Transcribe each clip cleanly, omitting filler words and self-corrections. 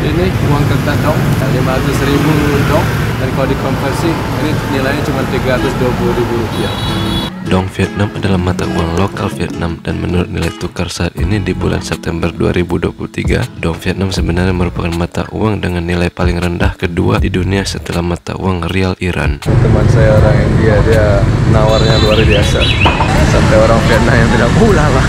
Ini uang kertas dong, 500.000 dong. Dan kalau dikonversi, ini nilainya cuma 320.000 rupiah. Dong Vietnam adalah mata uang lokal Vietnam dan menurut nilai tukar saat ini di bulan September 2023, Dong Vietnam sebenarnya merupakan mata uang dengan nilai paling rendah kedua di dunia setelah mata uang rial Iran. Teman saya orang India, dia nawarnya luar biasa. Sampai orang Vietnam yang bilang, lah.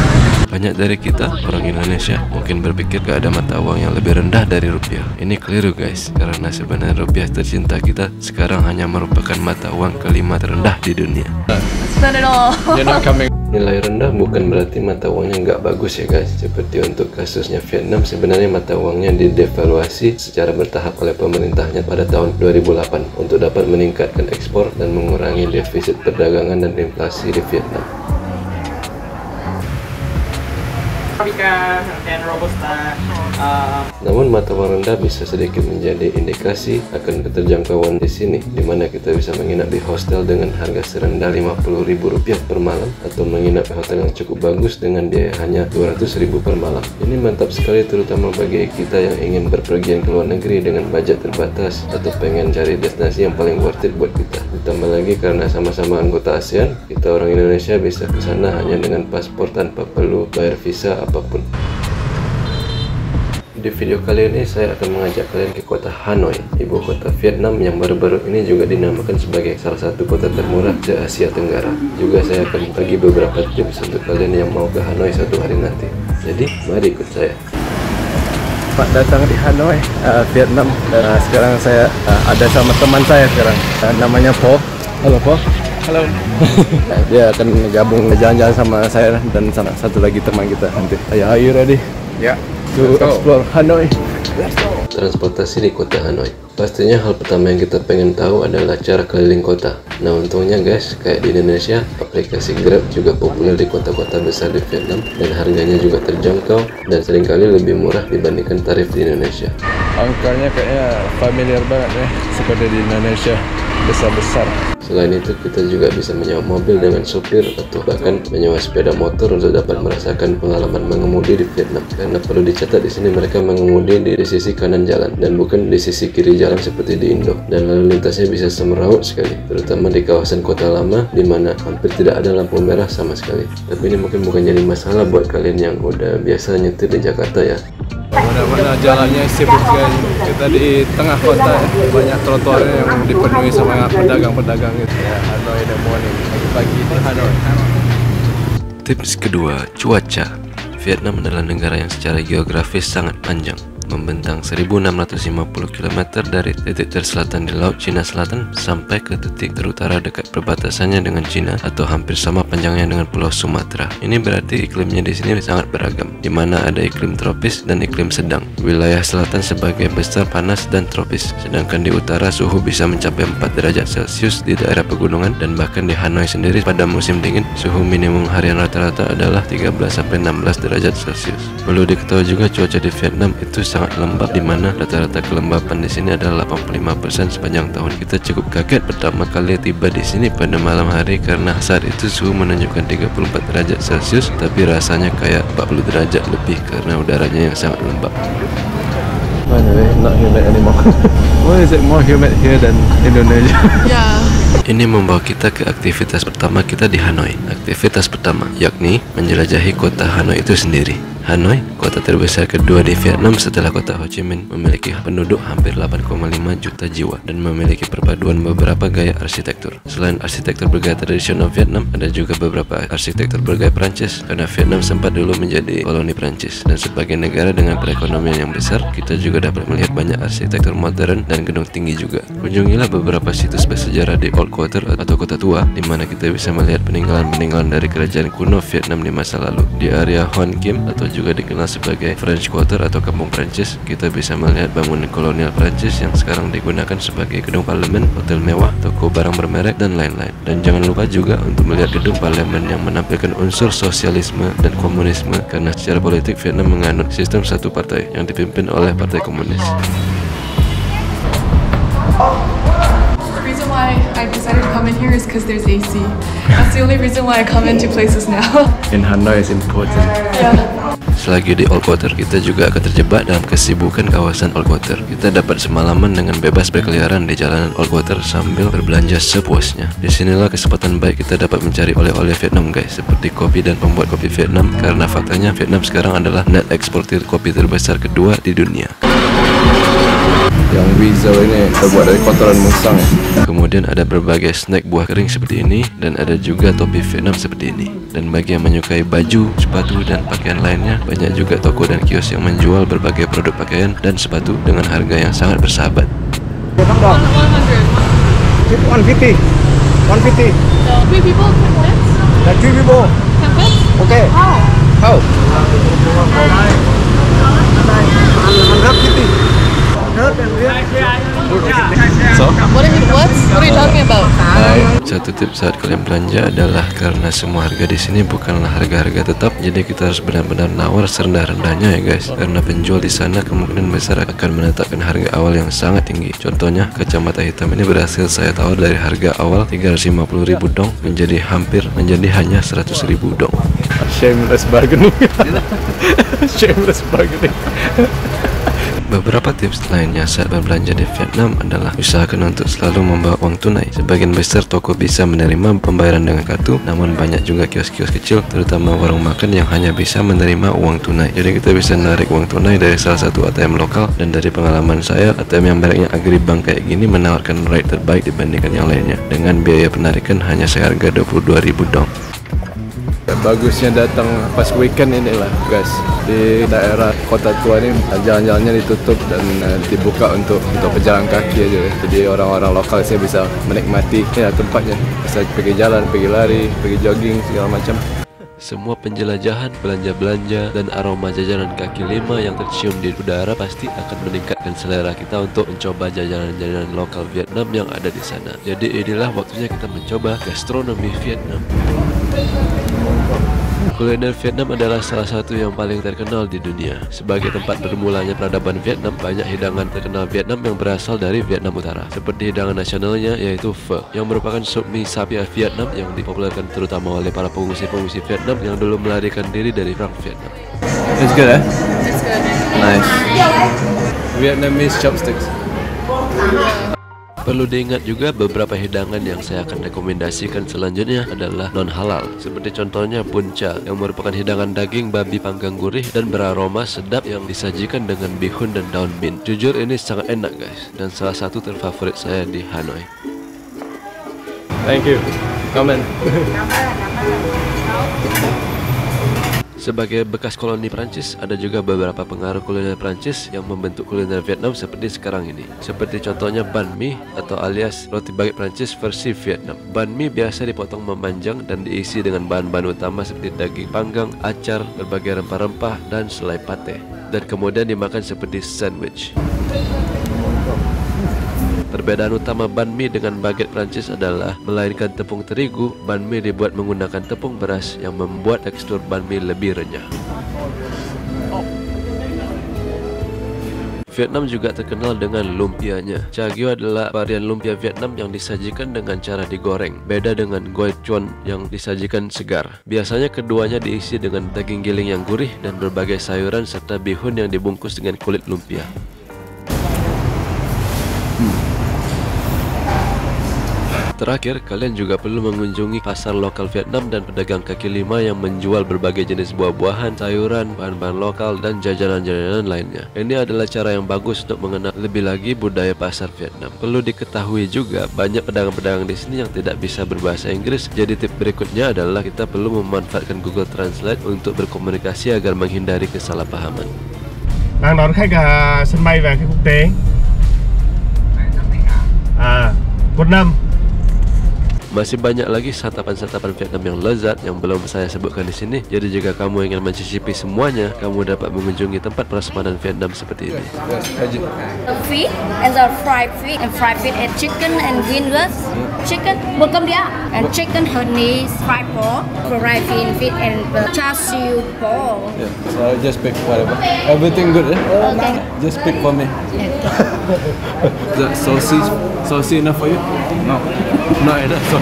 Banyak dari kita, orang Indonesia, mungkin berpikir gak ada mata uang yang lebih rendah dari rupiah. Ini keliru guys, karena sebenarnya rupiah tercinta kita sekarang hanya merupakan mata uang kelima terendah di dunia. Nilai rendah bukan berarti mata uangnya nggak bagus ya guys. Seperti untuk kasusnya Vietnam, sebenarnya mata uangnya didevaluasi secara bertahap oleh pemerintahnya pada tahun 2008 untuk dapat meningkatkan ekspor dan mengurangi defisit perdagangan dan inflasi di Vietnam. Dan Robusta. Namun mata uang rendah bisa sedikit menjadi indikasi akan keterjangkauan di sini, di mana kita bisa menginap di hostel dengan harga serendah Rp50.000 per malam atau menginap di hotel yang cukup bagus dengan biaya hanya Rp200.000 per malam. Ini mantap sekali terutama bagi kita yang ingin berpergian ke luar negeri dengan budget terbatas atau pengen cari destinasi yang paling worth it buat kita. Ditambah lagi karena sama-sama anggota ASEAN, kita orang Indonesia bisa ke sana hanya dengan paspor tanpa perlu bayar visa apapun. Di video kali ini saya akan mengajak kalian ke kota Hanoi, ibu kota Vietnam yang baru-baru ini juga dinamakan sebagai salah satu kota termurah di Asia Tenggara. Juga saya akan bagi beberapa tips untuk kalian yang mau ke Hanoi suatu hari nanti. Jadi mari ikut saya. Pak datang di Hanoi, Vietnam. Dan sekarang saya ada sama teman saya sekarang, namanya Po. Halo Po. Halo. Dia akan gabung jalan-jalan sama saya dan sama satu lagi teman kita nanti. Are you ready? Ya. To explore Hanoi. Transportasi di kota Hanoi. Pastinya hal pertama yang kita pengen tahu adalah cara keliling kota. Nah untungnya guys, kayak di Indonesia, aplikasi Grab juga populer di kota-kota besar di Vietnam dan harganya juga terjangkau dan seringkali lebih murah dibandingkan tarif di Indonesia. Angkanya kayaknya familiar banget ya, seperti di Indonesia, besar-besar. Selain itu, kita juga bisa menyewa mobil dengan supir atau bahkan menyewa sepeda motor untuk dapat merasakan pengalaman mengemudi di Vietnam. Karena perlu dicatat di sini mereka mengemudi di sisi kanan jalan dan bukan di sisi kiri jalan seperti di Indo. Dan lalu lintasnya bisa semeraut sekali, terutama di kawasan kota lama di mana hampir tidak ada lampu merah sama sekali. Tapi ini mungkin bukan jadi masalah buat kalian yang udah biasa nyetir di Jakarta ya. Benar-benar jalannya sibuk sekali. Kita di tengah kota ya, banyak trotoarnya yang dipenuhi sama pedagang-pedagang gitu ya. Hanoi the morning, pagi-pagi di Hanoi. Tips kedua, cuaca. Vietnam adalah negara yang secara geografis sangat panjang, membentang 1650 km dari titik terselatan di Laut Cina Selatan sampai ke titik terutara dekat perbatasannya dengan Cina atau hampir sama panjangnya dengan Pulau Sumatera. Ini berarti iklimnya di sini sangat beragam, di mana ada iklim tropis dan iklim sedang. Wilayah selatan sebagai besar panas dan tropis, sedangkan di utara suhu bisa mencapai 4 derajat Celcius di daerah pegunungan dan bahkan di Hanoi sendiri pada musim dingin suhu minimum harian rata-rata adalah 13-16 derajat Celcius. Perlu diketahui juga cuaca di Vietnam itu sangat lembab, di mana rata-rata kelembapan di sini adalah 85% sepanjang tahun. Kita cukup kaget pertama kali tiba di sini pada malam hari karena saat itu suhu menunjukkan 34 derajat Celcius, tapi rasanya kayak 40 derajat lebih karena udaranya yang sangat lembab. Anyway, not humid anymore. Why is it more humid here than Indonesia? Yeah. Ini membawa kita ke aktivitas pertama kita di Hanoi. Aktivitas pertama yakni menjelajahi kota Hanoi itu sendiri. Hanoi, kota terbesar kedua di Vietnam setelah kota Ho Chi Minh, memiliki penduduk hampir 8,5 juta jiwa dan memiliki perpaduan beberapa gaya arsitektur. Selain arsitektur bergaya tradisional Vietnam, ada juga beberapa arsitektur bergaya Prancis karena Vietnam sempat dulu menjadi koloni Prancis. Dan sebagai negara dengan perekonomian yang besar, kita juga dapat melihat banyak arsitektur modern dan gedung tinggi juga. Kunjungilah beberapa situs bersejarah di Old Quarter atau kota tua, di mana kita bisa melihat peninggalan-peninggalan dari kerajaan kuno Vietnam di masa lalu. Di area Hon Kim atau juga dikenal sebagai French Quarter atau Kampung Prancis, kita bisa melihat bangunan kolonial Prancis yang sekarang digunakan sebagai gedung parlemen, hotel mewah, toko barang bermerek, dan lain-lain. Dan jangan lupa juga untuk melihat gedung parlemen yang menampilkan unsur sosialisme dan komunisme karena secara politik Vietnam menganut sistem satu partai yang dipimpin oleh Partai Komunis. The reason why I decided to come in here is because there's AC. That's the only reason why I come into places now. In Hanoi is important. Yeah. Selagi di Old Quarter, kita juga akan terjebak dalam kesibukan kawasan Old Quarter. Kita dapat semalaman dengan bebas berkeliaran di jalanan Old Quarter sambil berbelanja sepuasnya. Disinilah kesempatan baik kita dapat mencari oleh-oleh Vietnam guys, seperti kopi dan pembuat kopi Vietnam, karena faktanya Vietnam sekarang adalah net eksportir kopi terbesar kedua di dunia. Yang Weasel ini terbuat dari kotoran musang ya. Kemudian ada berbagai snack buah kering seperti ini, dan ada juga topi Vietnam seperti ini. Dan bagi yang menyukai baju, sepatu, dan pakaian lainnya, banyak juga toko dan kios yang menjual berbagai produk pakaian dan sepatu dengan harga yang sangat bersahabat. 100. 150. 150. So 3 people, 10 minutes? 3 people. 10 minutes? Okay. How? How? 150. So? What are you talking about? Satu tips saat kalian belanja adalah karena semua harga di sini bukanlah harga-harga tetap, jadi kita harus benar-benar nawar serendah-rendahnya ya guys. Karena penjual di sana kemungkinan besar akan menetapkan harga awal yang sangat tinggi. Contohnya kacamata hitam ini berhasil saya tawar dari harga awal 350.000 dong menjadi hanya 100.000 dong. Shameless bargaining. Shameless bargaining. Beberapa tips lainnya saat berbelanja di Vietnam adalah usahakan untuk selalu membawa uang tunai. Sebagian besar toko bisa menerima pembayaran dengan kartu, namun banyak juga kios-kios kecil, terutama warung makan yang hanya bisa menerima uang tunai. Jadi kita bisa narik uang tunai dari salah satu ATM lokal, dan dari pengalaman saya, ATM yang mereknya Agribank kayak gini menawarkan rate terbaik dibandingkan yang lainnya, dengan biaya penarikan hanya seharga 22.000 dong. Bagusnya datang pas weekend inilah guys. Di daerah kota tua ini jalan-jalannya ditutup dan dibuka untuk pejalan kaki aja. Jadi orang-orang lokal sih bisa menikmati ya tempatnya. Bisa pergi jalan, pergi lari, pergi jogging segala macam. Semua penjelajahan, belanja-belanja, dan aroma jajanan kaki lima yang tercium di udara pasti akan meningkatkan selera kita untuk mencoba jajanan-jajanan lokal Vietnam yang ada di sana. Jadi inilah waktunya kita mencoba gastronomi Vietnam. Kuliner Vietnam adalah salah satu yang paling terkenal di dunia. Sebagai tempat bermulanya peradaban Vietnam, banyak hidangan terkenal Vietnam yang berasal dari Vietnam Utara. Seperti hidangan nasionalnya yaitu pho, yang merupakan sup mie sapi Vietnam yang dipopulerkan terutama oleh para pengungsi-pengungsi Vietnam yang dulu melarikan diri dari perang Vietnam. It's good, eh? It's good. Nice. Vietnamese chopsticks. Perlu diingat juga beberapa hidangan yang saya akan rekomendasikan selanjutnya adalah non-halal. Seperti contohnya bun cha, yang merupakan hidangan daging babi panggang gurih dan beraroma sedap yang disajikan dengan bihun dan daun mint. Jujur ini sangat enak guys, dan salah satu terfavorit saya di Hanoi. Thank you. Come in. Sebagai bekas koloni Prancis, ada juga beberapa pengaruh kuliner Prancis yang membentuk kuliner Vietnam seperti sekarang ini. Seperti contohnya banh mi atau alias roti baguette Prancis versi Vietnam. Banh mi biasa dipotong memanjang dan diisi dengan bahan-bahan utama seperti daging panggang, acar, berbagai rempah-rempah, dan selai pate. Dan kemudian dimakan seperti sandwich. Perbedaan utama banh mi dengan baguette Prancis adalah melainkan tepung terigu, banh mi dibuat menggunakan tepung beras yang membuat tekstur banh mi lebih renyah. Vietnam juga terkenal dengan lumpianya. Cha Gyo adalah varian lumpia Vietnam yang disajikan dengan cara digoreng. Beda dengan Goi Chuan yang disajikan segar. Biasanya keduanya diisi dengan daging giling yang gurih dan berbagai sayuran serta bihun yang dibungkus dengan kulit lumpia. Terakhir, kalian juga perlu mengunjungi pasar lokal Vietnam dan pedagang kaki lima yang menjual berbagai jenis buah-buahan, sayuran, bahan-bahan lokal, dan jajanan-jajanan lainnya. Ini adalah cara yang bagus untuk mengenal lebih lagi budaya pasar Vietnam. Perlu diketahui juga, banyak pedagang-pedagang di sini yang tidak bisa berbahasa Inggris. Jadi tip berikutnya adalah kita perlu memanfaatkan Google Translate untuk berkomunikasi agar menghindari kesalahpahaman. Đang đón khách sân bay về cái quốc tế. Quận 6. Masih banyak lagi santapan-santapan Vietnam yang lezat yang belum saya sebutkan di sini. Jadi jika kamu ingin mencicipi semuanya, kamu dapat mengunjungi tempat prasmanan Vietnam seperti ini. The fish and the fried fish and chicken and green rice, chicken welcome dia and chicken honey fried pork, fried fish and char siu pork. Yeah, so I'll just pick whatever. Everything good, eh? Okay. Just pick for me. The saucy enough for you? No, not enough sauce.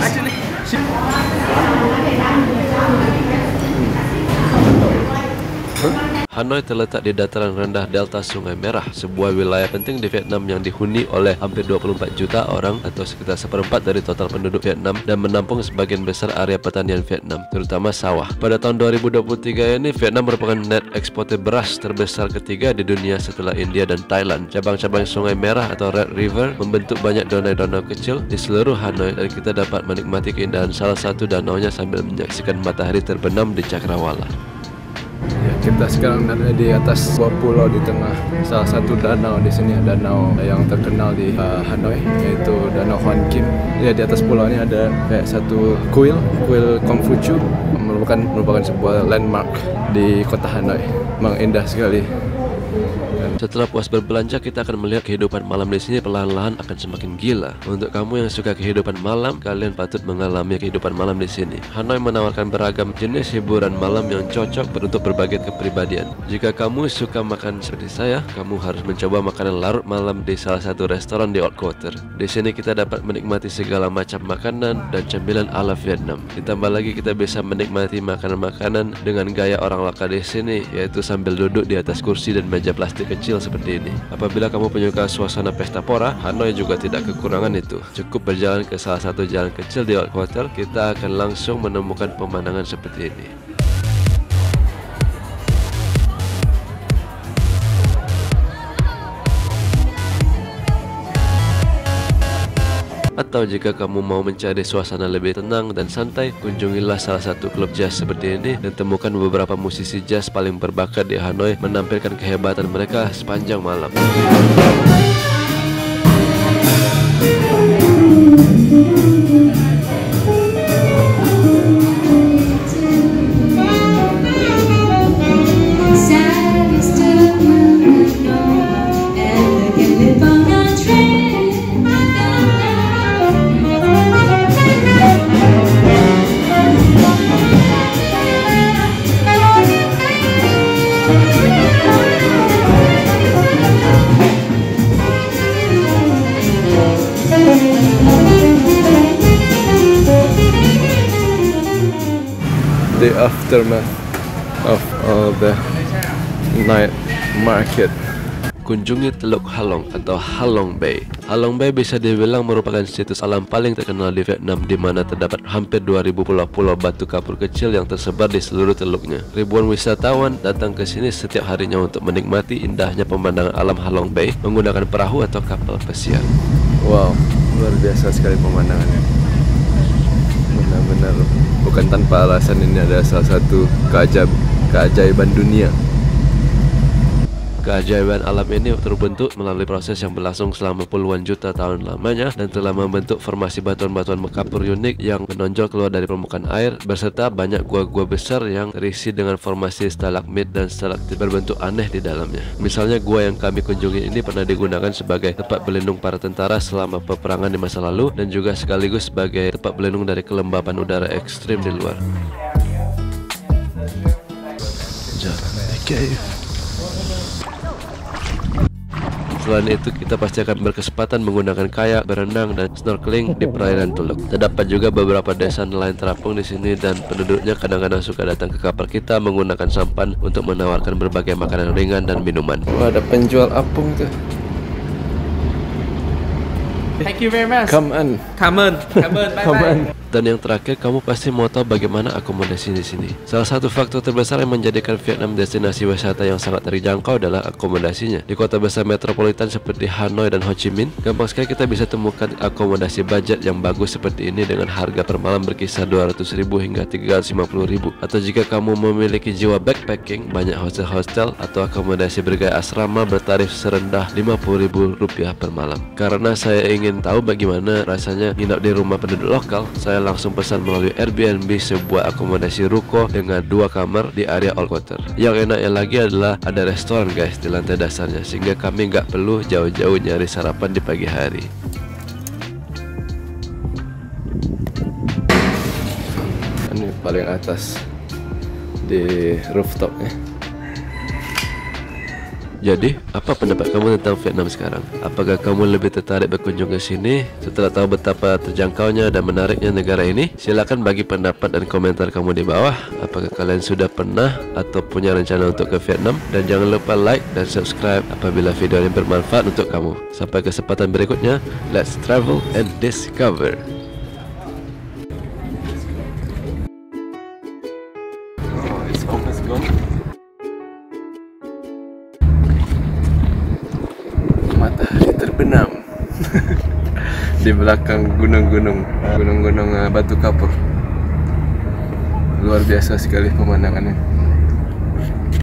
Hanoi terletak di dataran rendah delta Sungai Merah, sebuah wilayah penting di Vietnam yang dihuni oleh hampir 24 juta orang atau sekitar seperempat dari total penduduk Vietnam dan menampung sebagian besar area pertanian Vietnam, terutama sawah. Pada tahun 2023 ini, Vietnam merupakan net eksportir beras terbesar ketiga di dunia setelah India dan Thailand. Cabang-cabang Sungai Merah atau Red River membentuk banyak danau-danau kecil di seluruh Hanoi dan kita dapat menikmati keindahan salah satu danaunya sambil menyaksikan matahari terbenam di cakrawala. Ya, kita sekarang berada di atas sebuah pulau di tengah salah satu danau di sini, danau yang terkenal di Hanoi, yaitu Danau Hoan Kim. Ya, di atas pulau ini ada kayak satu kuil Kongfuchu, merupakan sebuah landmark di kota Hanoi. Memang indah sekali. Setelah puas berbelanja, kita akan melihat kehidupan malam di sini perlahan-lahan akan semakin gila. Untuk kamu yang suka kehidupan malam, kalian patut mengalami kehidupan malam di sini. Hanoi menawarkan beragam jenis hiburan malam yang cocok untuk berbagai kepribadian. Jika kamu suka makan seperti saya, kamu harus mencoba makanan larut malam di salah satu restoran di Old Quarter. Di sini kita dapat menikmati segala macam makanan dan cemilan ala Vietnam. Ditambah lagi kita bisa menikmati makanan-makanan dengan gaya orang lokal di sini, yaitu sambil duduk di atas kursi dan meja plastik kecil seperti ini. Apabila kamu penyuka suasana pesta pora, Hanoi juga tidak kekurangan itu. Cukup berjalan ke salah satu jalan kecil di Old Quarter, kita akan langsung menemukan pemandangan seperti ini. Atau jika kamu mau mencari suasana lebih tenang dan santai, kunjungilah salah satu klub jazz seperti ini dan temukan beberapa musisi jazz paling berbakat di Hanoi menampilkan kehebatan mereka sepanjang malam. The aftermath of all the night market. Kunjungi Teluk Halong atau Halong Bay. Halong Bay bisa dibilang merupakan situs alam paling terkenal di Vietnam, di mana terdapat hampir 2000 pulau-pulau batu kapur kecil yang tersebar di seluruh teluknya. Ribuan wisatawan datang ke sini setiap harinya untuk menikmati indahnya pemandangan alam Halong Bay menggunakan perahu atau kapal pesiar. Wow, luar biasa sekali pemandangannya. Benar-benar bukan tanpa alasan ini adalah salah satu keajaiban dunia. Keajaiban alam ini terbentuk melalui proses yang berlangsung selama puluhan juta tahun lamanya dan telah membentuk formasi batuan-batuan kapur unik yang menonjol keluar dari permukaan air, beserta banyak gua-gua besar yang terisi dengan formasi stalagmit dan stalaktit berbentuk aneh di dalamnya. Misalnya gua yang kami kunjungi ini pernah digunakan sebagai tempat berlindung para tentara selama peperangan di masa lalu dan juga sekaligus sebagai tempat berlindung dari kelembapan udara ekstrim di luar. Selain itu, kita pasti akan berkesempatan menggunakan kayak, berenang, dan snorkeling di perairan Teluk. Terdapat juga beberapa desa nelayan terapung di sini dan penduduknya kadang-kadang suka datang ke kapal kita menggunakan sampan untuk menawarkan berbagai makanan ringan dan minuman. Wah, ada penjual apung tuh. Thank you very much. Come on. Bye-bye. Dan yang terakhir, kamu pasti mau tahu bagaimana akomodasi di sini. Salah satu faktor terbesar yang menjadikan Vietnam destinasi wisata yang sangat terjangkau adalah akomodasinya. Di kota besar metropolitan seperti Hanoi dan Ho Chi Minh, gampang sekali kita bisa temukan akomodasi budget yang bagus seperti ini dengan harga per malam berkisar 200.000 hingga 350.000. Atau jika kamu memiliki jiwa backpacking, banyak hostel-hostel atau akomodasi bergaya asrama bertarif serendah Rp50.000 per malam. Karena saya ingin tahu bagaimana rasanya nginap di rumah penduduk lokal, saya langsung pesan melalui Airbnb sebuah akomodasi ruko dengan 2 kamar di area Old Quarter. Yang enaknya lagi adalah ada restoran guys di lantai dasarnya, sehingga kami nggak perlu jauh-jauh nyari sarapan di pagi hari. Ini paling atas di rooftopnya. Jadi, apa pendapat kamu tentang Vietnam sekarang? Apakah kamu lebih tertarik berkunjung ke sini setelah tahu betapa terjangkaunya dan menariknya negara ini? Silakan bagi pendapat dan komentar kamu di bawah. Apakah kalian sudah pernah atau punya rencana untuk ke Vietnam? Dan jangan lupa like dan subscribe apabila video ini bermanfaat untuk kamu. Sampai kesempatan berikutnya, let's travel and discover. Matahari terbenam di belakang gunung-gunung Batu Kapur. Luar biasa sekali pemandangannya.